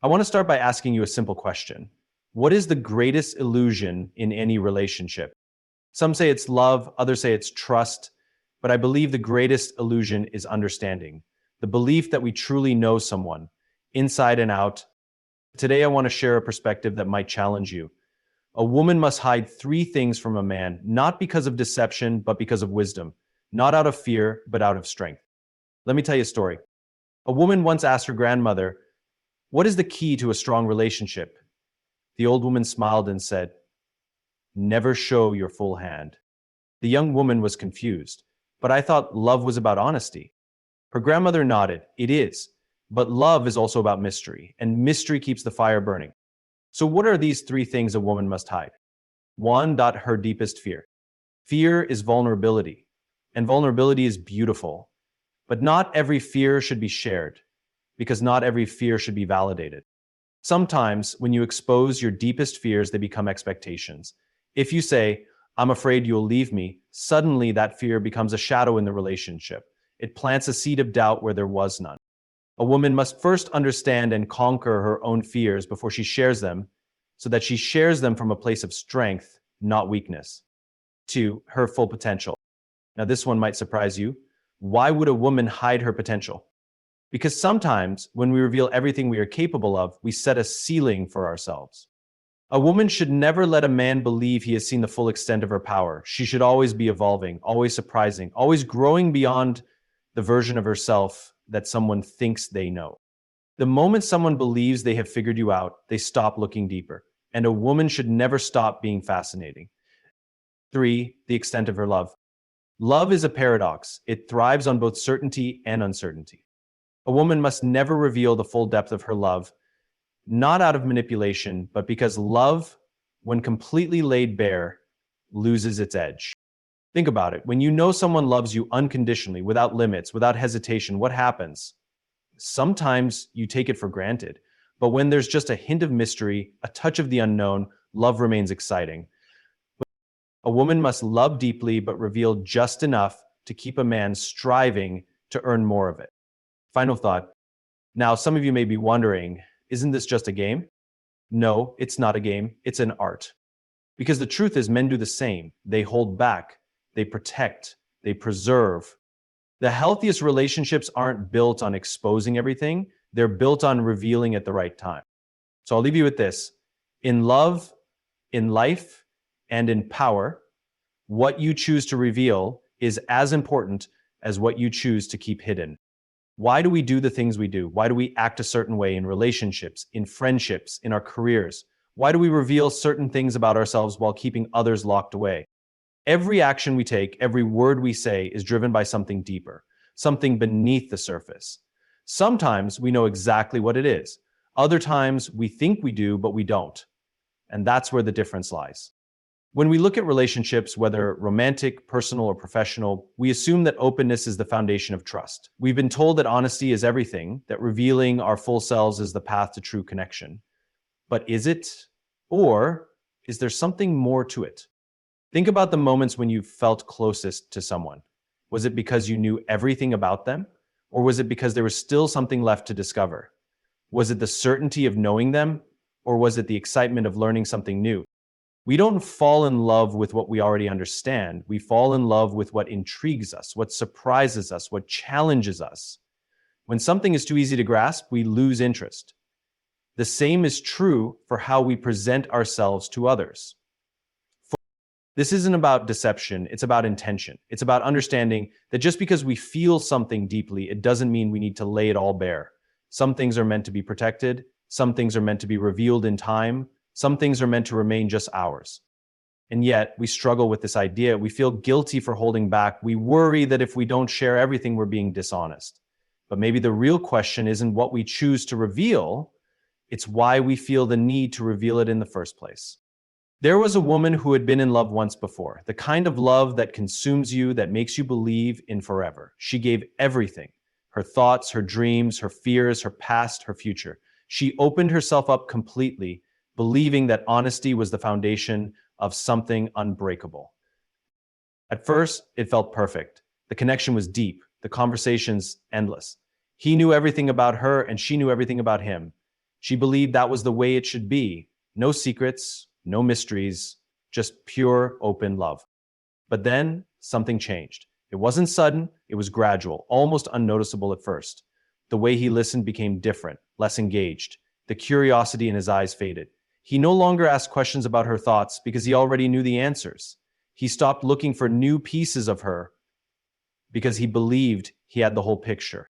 I want to start by asking you a simple question. What is the greatest illusion in any relationship? Some say it's love, others say it's trust, but I believe the greatest illusion is understanding, the belief that we truly know someone, inside and out. Today, I want to share a perspective that might challenge you. A woman must hide three things from a man, not because of deception, but because of wisdom, not out of fear, but out of strength. Let me tell you a story. A woman once asked her grandmother, "What is the key to a strong relationship?" The old woman smiled and said, "Never show your full hand." The young woman was confused. "But I thought love was about honesty." Her grandmother nodded. "It is. But love is also about mystery, and mystery keeps the fire burning." So what are these three things a woman must hide? One, her deepest fear. Fear is vulnerability, and vulnerability is beautiful. But not every fear should be shared, because not every fear should be validated. Sometimes, when you expose your deepest fears, they become expectations. If you say, "I'm afraid you'll leave me," suddenly that fear becomes a shadow in the relationship. It plants a seed of doubt where there was none. A woman must first understand and conquer her own fears before she shares them, so that she shares them from a place of strength, not weakness. Two, her full potential. Now, this one might surprise you. Why would a woman hide her potential? Because sometimes, when we reveal everything we are capable of, we set a ceiling for ourselves. A woman should never let a man believe he has seen the full extent of her power. She should always be evolving, always surprising, always growing beyond the version of herself that someone thinks they know. The moment someone believes they have figured you out, they stop looking deeper. And a woman should never stop being fascinating. Three, the extent of her love. Love is a paradox. It thrives on both certainty and uncertainty. A woman must never reveal the full depth of her love, not out of manipulation, but because love, when completely laid bare, loses its edge. Think about it. When you know someone loves you unconditionally, without limits, without hesitation, what happens? Sometimes you take it for granted. But when there's just a hint of mystery, a touch of the unknown, love remains exciting. A woman must love deeply but reveal just enough to keep a man striving to earn more of it. Final thought. Now, some of you may be wondering, isn't this just a game? No, it's not a game. It's an art. Because the truth is, men do the same. They hold back, they protect, they preserve. The healthiest relationships aren't built on exposing everything. They're built on revealing at the right time. So I'll leave you with this. In love, in life, and in power, what you choose to reveal is as important as what you choose to keep hidden. Why do we do the things we do? Why do we act a certain way in relationships, in friendships, in our careers? Why do we reveal certain things about ourselves while keeping others locked away? Every action we take, every word we say is driven by something deeper, something beneath the surface. Sometimes we know exactly what it is. Other times we think we do, but we don't. And that's where the difference lies. When we look at relationships, whether romantic, personal, or professional, we assume that openness is the foundation of trust. We've been told that honesty is everything, that revealing our full selves is the path to true connection. But is it? Or is there something more to it? Think about the moments when you felt closest to someone. Was it because you knew everything about them? Or was it because there was still something left to discover? Was it the certainty of knowing them? Or was it the excitement of learning something new? We don't fall in love with what we already understand. We fall in love with what intrigues us, what surprises us, what challenges us. When something is too easy to grasp, we lose interest. The same is true for how we present ourselves to others. This isn't about deception, it's about intention. It's about understanding that just because we feel something deeply, it doesn't mean we need to lay it all bare. Some things are meant to be protected, some things are meant to be revealed in time, some things are meant to remain just ours. And yet, we struggle with this idea. We feel guilty for holding back. We worry that if we don't share everything, we're being dishonest. But maybe the real question isn't what we choose to reveal, it's why we feel the need to reveal it in the first place. There was a woman who had been in love once before, the kind of love that consumes you, that makes you believe in forever. She gave everything, her thoughts, her dreams, her fears, her past, her future. She opened herself up completely, believing that honesty was the foundation of something unbreakable. At first, it felt perfect. The connection was deep, the conversations endless. He knew everything about her and she knew everything about him. She believed that was the way it should be. No secrets, no mysteries, just pure, open love. But then something changed. It wasn't sudden, it was gradual, almost unnoticeable at first. The way he listened became different, less engaged. The curiosity in his eyes faded. He no longer asked questions about her thoughts because he already knew the answers. He stopped looking for new pieces of her because he believed he had the whole picture.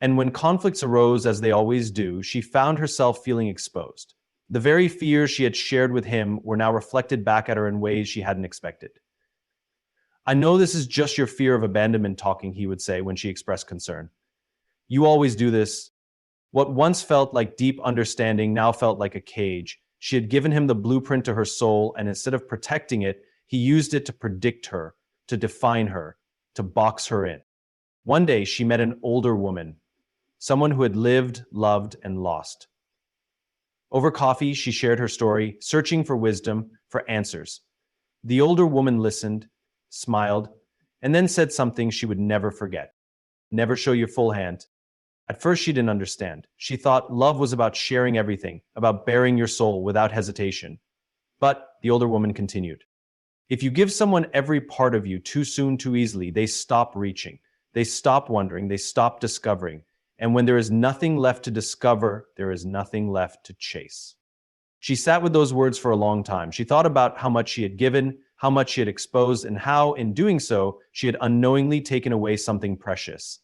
And when conflicts arose, as they always do, she found herself feeling exposed. The very fears she had shared with him were now reflected back at her in ways she hadn't expected. "I know this is just your fear of abandonment talking," he would say when she expressed concern. "You always do this." What once felt like deep understanding now felt like a cage. She had given him the blueprint to her soul, and instead of protecting it, he used it to predict her, to define her, to box her in. One day, she met an older woman, someone who had lived, loved, and lost. Over coffee, she shared her story, searching for wisdom, for answers. The older woman listened, smiled, and then said something she would never forget. "Never show your full hand." At first, she didn't understand. She thought love was about sharing everything, about bearing your soul without hesitation. But the older woman continued, "If you give someone every part of you too soon, too easily, they stop reaching. They stop wondering. They stop discovering. And when there is nothing left to discover, there is nothing left to chase." She sat with those words for a long time. She thought about how much she had given, how much she had exposed, and how, in doing so, she had unknowingly taken away something precious: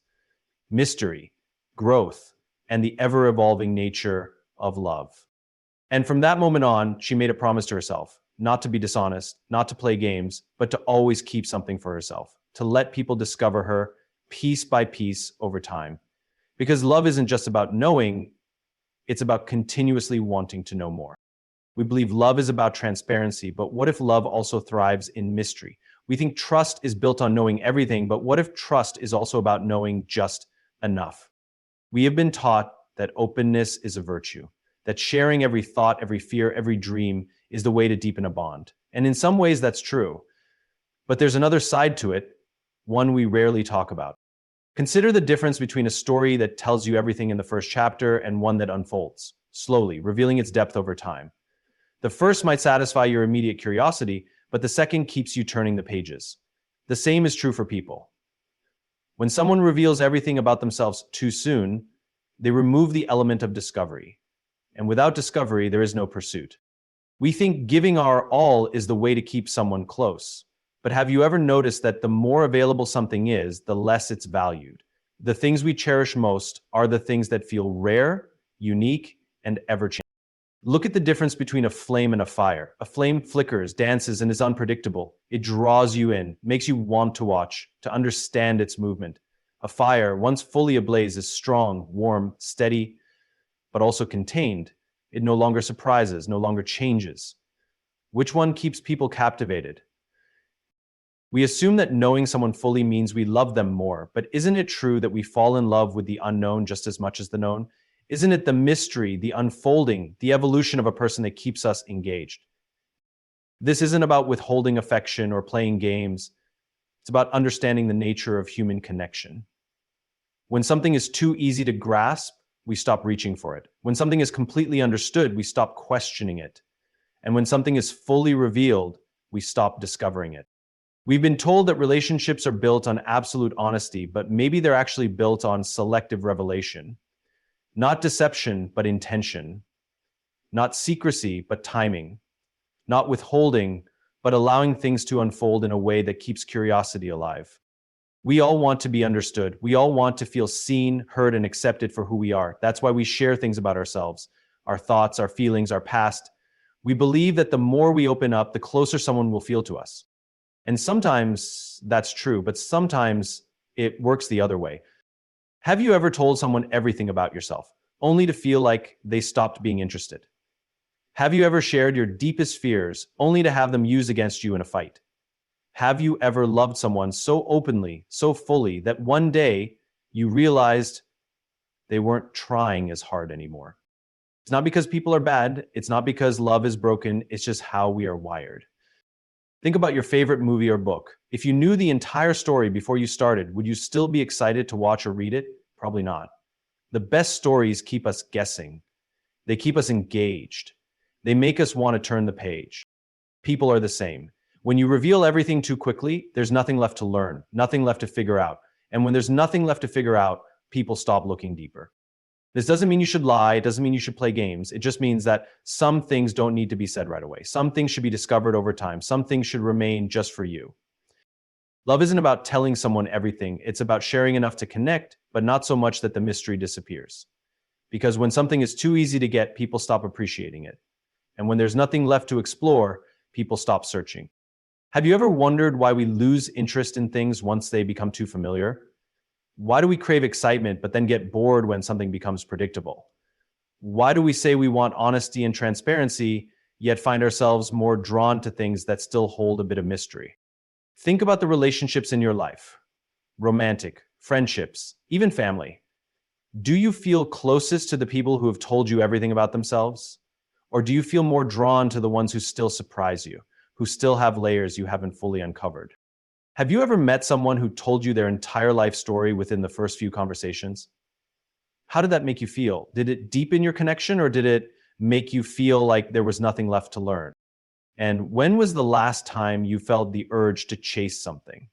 mystery, growth, and the ever-evolving nature of love. And from that moment on, she made a promise to herself, not to be dishonest, not to play games, but to always keep something for herself, to let people discover her piece by piece over time. Because love isn't just about knowing, it's about continuously wanting to know more. We believe love is about transparency, but what if love also thrives in mystery? We think trust is built on knowing everything, but what if trust is also about knowing just enough? We have been taught that openness is a virtue, that sharing every thought, every fear, every dream is the way to deepen a bond. And in some ways that's true. But there's another side to it, one we rarely talk about. Consider the difference between a story that tells you everything in the first chapter and one that unfolds, slowly, revealing its depth over time. The first might satisfy your immediate curiosity, but the second keeps you turning the pages. The same is true for people. When someone reveals everything about themselves too soon, they remove the element of discovery. And without discovery, there is no pursuit. We think giving our all is the way to keep someone close. But have you ever noticed that the more available something is, the less it's valued? The things we cherish most are the things that feel rare, unique, and ever-changing. Look at the difference between a flame and a fire. A flame flickers, dances, and is unpredictable. It draws you in, makes you want to watch, to understand its movement. A fire, once fully ablaze, is strong, warm, steady, but also contained. It no longer surprises, no longer changes. Which one keeps people captivated? We assume that knowing someone fully means we love them more, but isn't it true that we fall in love with the unknown just as much as the known? Isn't it the mystery, the unfolding, the evolution of a person that keeps us engaged? This isn't about withholding affection or playing games. It's about understanding the nature of human connection. When something is too easy to grasp, we stop reaching for it. When something is completely understood, we stop questioning it. And when something is fully revealed, we stop discovering it. We've been told that relationships are built on absolute honesty, but maybe they're actually built on selective revelation. Not deception, but intention. Not secrecy, but timing. Not withholding, but allowing things to unfold in a way that keeps curiosity alive. We all want to be understood. We all want to feel seen, heard, and accepted for who we are. That's why we share things about ourselves, our thoughts, our feelings, our past. We believe that the more we open up, the closer someone will feel to us. And sometimes that's true, but sometimes it works the other way. Have you ever told someone everything about yourself, only to feel like they stopped being interested? Have you ever shared your deepest fears, only to have them used against you in a fight? Have you ever loved someone so openly, so fully, that one day you realized they weren't trying as hard anymore? It's not because people are bad, it's not because love is broken, it's just how we are wired. Think about your favorite movie or book. If you knew the entire story before you started, would you still be excited to watch or read it? Probably not. The best stories keep us guessing. They keep us engaged. They make us want to turn the page. People are the same. When you reveal everything too quickly, there's nothing left to learn, nothing left to figure out. And when there's nothing left to figure out, people stop looking deeper. This doesn't mean you should lie. It doesn't mean you should play games. It just means that some things don't need to be said right away. Some things should be discovered over time. Some things should remain just for you. Love isn't about telling someone everything. It's about sharing enough to connect, but not so much that the mystery disappears. Because when something is too easy to get, people stop appreciating it. And when there's nothing left to explore, people stop searching. Have you ever wondered why we lose interest in things once they become too familiar? Why do we crave excitement but then get bored when something becomes predictable? Why do we say we want honesty and transparency, yet find ourselves more drawn to things that still hold a bit of mystery? Think about the relationships in your life. Romantic, friendships, even family. Do you feel closest to the people who have told you everything about themselves? Or do you feel more drawn to the ones who still surprise you, who still have layers you haven't fully uncovered? Have you ever met someone who told you their entire life story within the first few conversations? How did that make you feel? Did it deepen your connection, or did it make you feel like there was nothing left to learn? And when was the last time you felt the urge to chase something?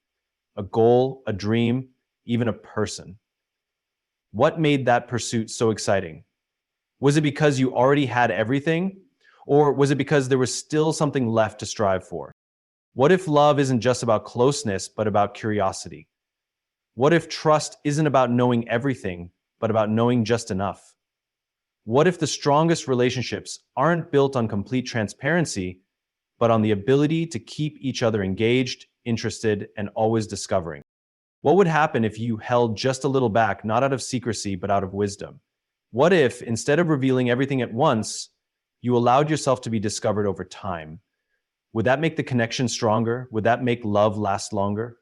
A goal, a dream, even a person? What made that pursuit so exciting? Was it because you already had everything? Or was it because there was still something left to strive for? What if love isn't just about closeness, but about curiosity? What if trust isn't about knowing everything, but about knowing just enough? What if the strongest relationships aren't built on complete transparency, but on the ability to keep each other engaged, interested, and always discovering? What would happen if you held just a little back, not out of secrecy, but out of wisdom? What if, instead of revealing everything at once, you allowed yourself to be discovered over time? Would that make the connection stronger? Would that make love last longer?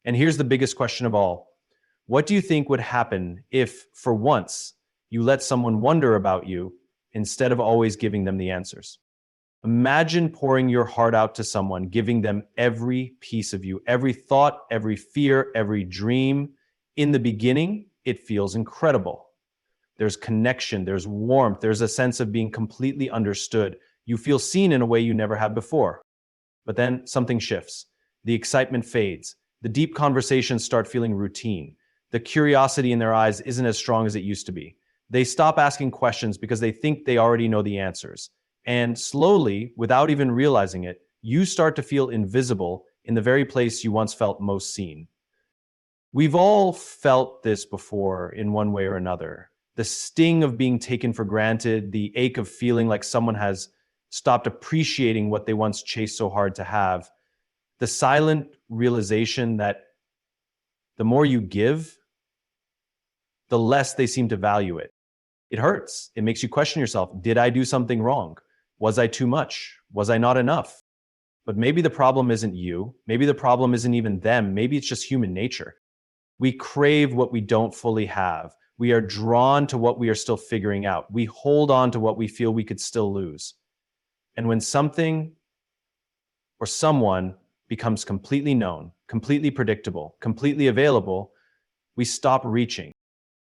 And here's the biggest question of all. What do you think would happen if, for once, you let someone wonder about you instead of always giving them the answers? Imagine pouring your heart out to someone, giving them every piece of you, every thought, every fear, every dream. In the beginning, it feels incredible. There's connection, there's warmth, there's a sense of being completely understood. You feel seen in a way you never had before. But then something shifts. The excitement fades. The deep conversations start feeling routine. The curiosity in their eyes isn't as strong as it used to be. They stop asking questions because they think they already know the answers. And slowly, without even realizing it, you start to feel invisible in the very place you once felt most seen. We've all felt this before in one way or another. The sting of being taken for granted, the ache of feeling like someone has stopped appreciating what they once chased so hard to have, the silent realization that the more you give, the less they seem to value it. It hurts. It makes you question yourself. Did I do something wrong? Was I too much? Was I not enough? But maybe the problem isn't you. Maybe the problem isn't even them. Maybe it's just human nature. We crave what we don't fully have. We are drawn to what we are still figuring out. We hold on to what we feel we could still lose. And when something or someone becomes completely known, completely predictable, completely available, we stop reaching.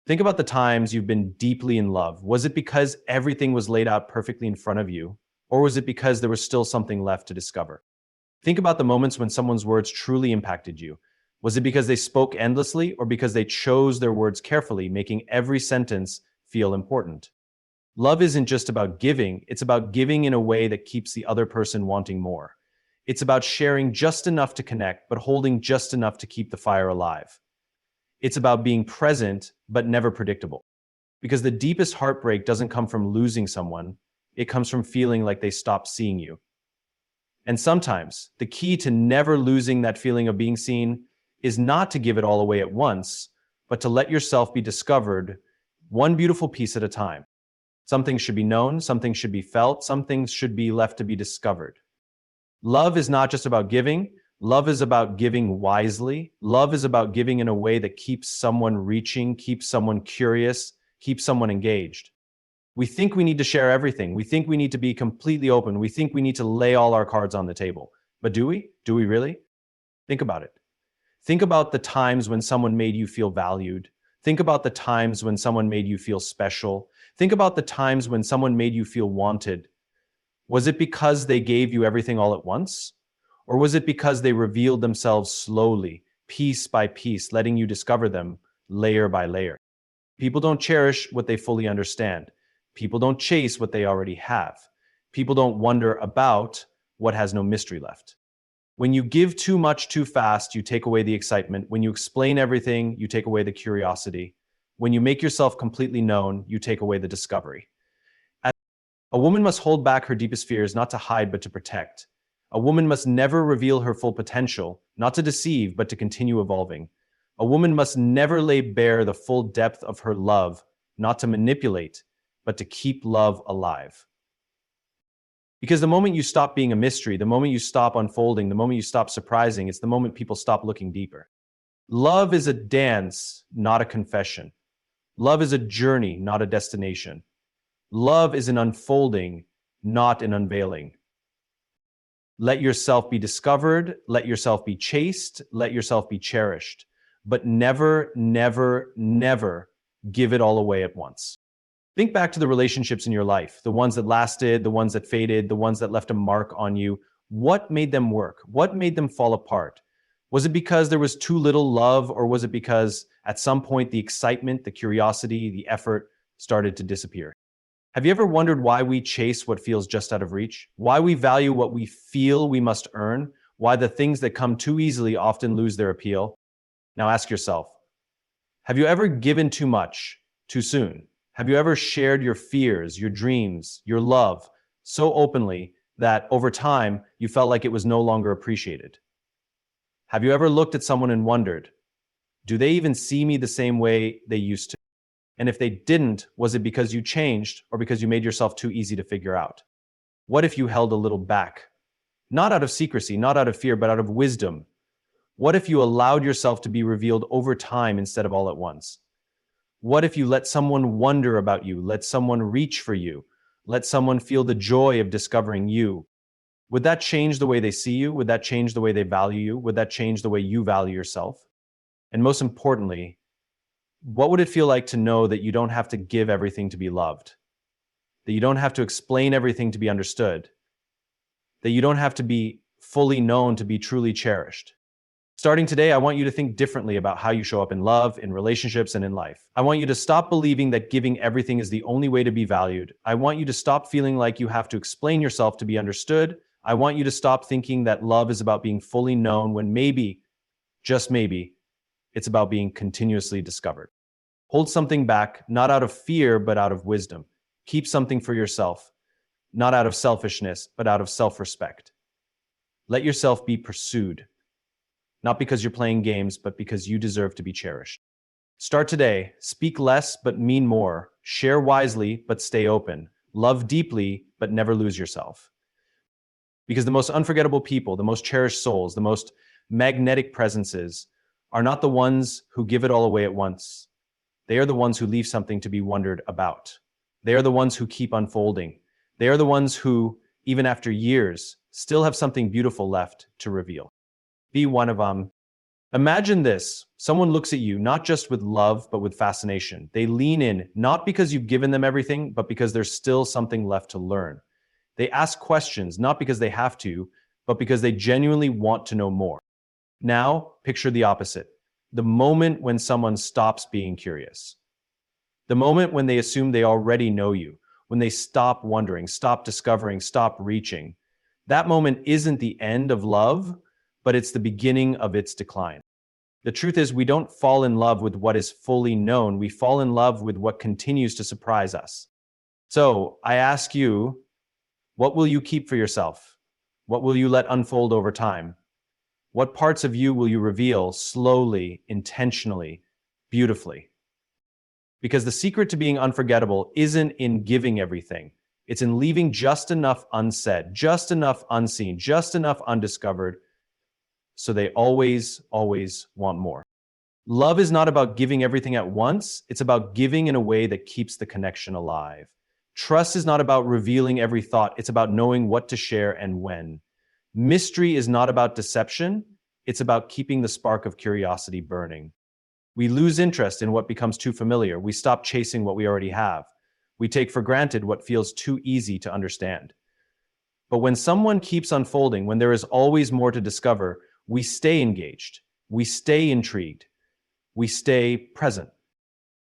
Think about the times you've been deeply in love. Was it because everything was laid out perfectly in front of you? Or was it because there was still something left to discover? Think about the moments when someone's words truly impacted you. Was it because they spoke endlessly, or because they chose their words carefully, making every sentence feel important? Love isn't just about giving, it's about giving in a way that keeps the other person wanting more. It's about sharing just enough to connect, but holding just enough to keep the fire alive. It's about being present, but never predictable. Because the deepest heartbreak doesn't come from losing someone, it comes from feeling like they stopped seeing you. And sometimes, the key to never losing that feeling of being seen is not to give it all away at once, but to let yourself be discovered one beautiful piece at a time. Some things should be known, some things should be felt, some things should be left to be discovered. Love is not just about giving. Love is about giving wisely. Love is about giving in a way that keeps someone reaching, keeps someone curious, keeps someone engaged. We think we need to share everything. We think we need to be completely open. We think we need to lay all our cards on the table. But do we? Do we really? Think about it. Think about the times when someone made you feel valued. Think about the times when someone made you feel special. Think about the times when someone made you feel wanted. Was it because they gave you everything all at once? Or was it because they revealed themselves slowly, piece by piece, letting you discover them layer by layer? People don't cherish what they fully understand. People don't chase what they already have. People don't wonder about what has no mystery left. When you give too much too fast, you take away the excitement. When you explain everything, you take away the curiosity. When you make yourself completely known, you take away the discovery. A woman must hold back her deepest fears, not to hide, but to protect. A woman must never reveal her full potential, not to deceive, but to continue evolving. A woman must never lay bare the full depth of her love, not to manipulate, but to keep love alive. Because the moment you stop being a mystery, the moment you stop unfolding, the moment you stop surprising, it's the moment people stop looking deeper. Love is a dance, not a confession. Love is a journey, not a destination. Love is an unfolding, not an unveiling. Let yourself be discovered, let yourself be chased, let yourself be cherished, but never, never, never give it all away at once. Think back to the relationships in your life, the ones that lasted, the ones that faded, the ones that left a mark on you. What made them work? What made them fall apart? Was it because there was too little love, or was it because at some point the excitement, the curiosity, the effort started to disappear? Have you ever wondered why we chase what feels just out of reach? Why we value what we feel we must earn? Why the things that come too easily often lose their appeal? Now ask yourself, have you ever given too much, too soon? Have you ever shared your fears, your dreams, your love so openly that over time you felt like it was no longer appreciated? Have you ever looked at someone and wondered, do they even see me the same way they used to? And if they didn't, was it because you changed or because you made yourself too easy to figure out? What if you held a little back? Not out of secrecy, not out of fear, but out of wisdom. What if you allowed yourself to be revealed over time instead of all at once? What if you let someone wonder about you, let someone reach for you, let someone feel the joy of discovering you? Would that change the way they see you? Would that change the way they value you? Would that change the way you value yourself? And most importantly, what would it feel like to know that you don't have to give everything to be loved? That you don't have to explain everything to be understood? That you don't have to be fully known to be truly cherished? Starting today, I want you to think differently about how you show up in love, in relationships, and in life. I want you to stop believing that giving everything is the only way to be valued. I want you to stop feeling like you have to explain yourself to be understood. I want you to stop thinking that love is about being fully known when maybe, just maybe, it's about being continuously discovered. Hold something back, not out of fear, but out of wisdom. Keep something for yourself, not out of selfishness, but out of self-respect. Let yourself be pursued, not because you're playing games, but because you deserve to be cherished. Start today. Speak less, but mean more. Share wisely, but stay open. Love deeply, but never lose yourself. Because the most unforgettable people, the most cherished souls, the most magnetic presences are not the ones who give it all away at once. They are the ones who leave something to be wondered about. They are the ones who keep unfolding. They are the ones who, even after years, still have something beautiful left to reveal. Be one of them. Imagine this. Someone looks at you not just with love, but with fascination. They lean in, not because you've given them everything, but because there's still something left to learn. They ask questions, not because they have to, but because they genuinely want to know more. Now, picture the opposite. The moment when someone stops being curious. The moment when they assume they already know you. When they stop wondering, stop discovering, stop reaching. That moment isn't the end of love, but it's the beginning of its decline. The truth is, we don't fall in love with what is fully known. We fall in love with what continues to surprise us. So I ask you, what will you keep for yourself? What will you let unfold over time? What parts of you will you reveal slowly, intentionally, beautifully? Because the secret to being unforgettable isn't in giving everything. It's in leaving just enough unsaid, just enough unseen, just enough undiscovered, so they always, always want more. Love is not about giving everything at once. It's about giving in a way that keeps the connection alive. Trust is not about revealing every thought. It's about knowing what to share and when. Mystery is not about deception. It's about keeping the spark of curiosity burning. We lose interest in what becomes too familiar. We stop chasing what we already have. We take for granted what feels too easy to understand. But when someone keeps unfolding, when there is always more to discover, we stay engaged, we stay intrigued, we stay present.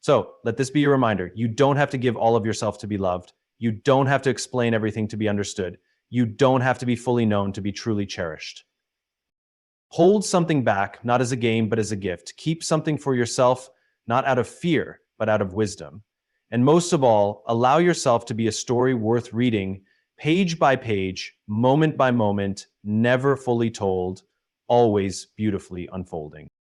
So let this be a reminder. You don't have to give all of yourself to be loved. You don't have to explain everything to be understood. You don't have to be fully known to be truly cherished. Hold something back, not as a game, but as a gift. Keep something for yourself, not out of fear, but out of wisdom. And most of all, allow yourself to be a story worth reading, page by page, moment by moment, never fully told, always beautifully unfolding.